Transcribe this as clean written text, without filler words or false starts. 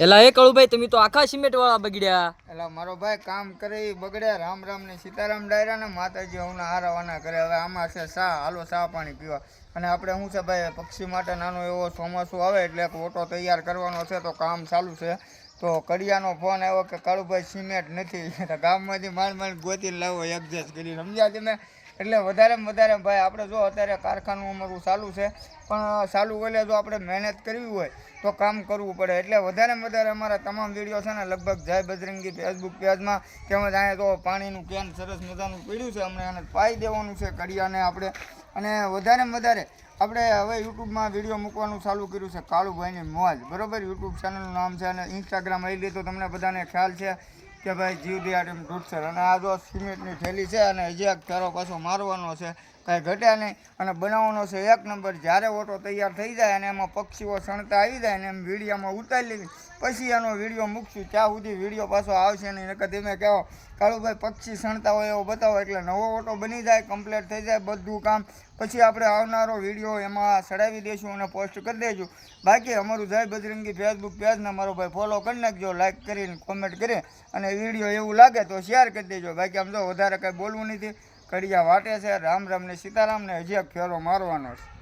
એલા એ કળુભાઈ તમે તો આખા સિમેન્ટ વાળા બગડ્યા. એટલે મારો ભાઈ કામ કરે એ બગડે. રામ રામ ને સીતારામ ડાયરા ને માતાજી હું હારાવાના કરે. હવે આમાં છે સા, હાલો સા પાણી પીવા. અને આપણે શું છે ભાઈ, પક્ષી માટે નાનો એવો ચોમાસું આવે એટલે એક ઓટો તૈયાર કરવાનો છે, તો કામ ચાલુ છે. તો કડિયાનો ફોન આવ્યો કે કાળુભાઈ સિમેન્ટ નથી, ગામમાંથી માંડ ગોતીને લાવો એડજસ્ટ કરી, સમજ્યા તમે. એટલે વધારે ભાઈ આપણે જો અત્યારે કારખાનું અમારું ચાલુ છે, પણ ચાલુ એટલે જો આપણે મહેનત કરવી હોય તો કામ કરવું પડે. એટલે વધારે અમારા તમામ વિડીયો છે ને લગભગ જય બજરંગી ફેસબુક પેજમાં તેમજ અહીંયા તો પાણીનું કેન સરસ મજાનું પીડ્યું છે, અમને એને પાઈ દેવાનું છે કડિયાને આપણે. અને વધારે આપણે હવે યુટ્યુબમાં વિડીયો મૂકવાનું ચાલુ કર્યું છે, કાળુભાઈની મોજ, બરાબર. યુટ્યુબ ચેનલનું નામ છે અને ઇન્સ્ટાગ્રામ આઈડી તો તમને બધાને ખ્યાલ છે કે ભાઈ જીવદિયાટીમ ડૂટસર. અને આ જો સિમેન્ટની થેલી છે અને હજી એક ફેરો પાછો મારવાનો છે, કાંઈ ઘટ્યા નહીં. અને બનાવવાનો છે એક નંબર. જ્યારે ઓટો તૈયાર થઈ જાય અને એમાં પક્ષીઓ સણતા આવી જાય ને એમ વિડીયોમાં ઉતારી લીધી પછી એનો વિડીયો મૂકશું. ત્યાં સુધી વિડીયો પાછો આવશે નહીં. નકર તમે કહો કાળુભાઈ પક્ષી સણતા હોય એવો બતાવો, એટલે નવો ઓટો બની જાય, કમ્પ્લીટ થઈ જાય બધું કામ, પછી આપણે આવનારો વિડીયો એમાં ચડાવી દઈશું અને પોસ્ટ કરી દઈશું. બાકી અમારું જય બજરંગી ફેસબુક પેજને મારો ભાઈ ફોલો કરી નાખજો, લાઇક કરીને કોમેન્ટ કરી, અને વિડીયો એવું લાગે તો શેર કરી દેજો. બાકી આમ તો વધારે કંઈ બોલવું નથી. કડિયા વાટે છે. રામ રામ ને સીતારામ ને હજી એક ફેરો મારવાનો છે.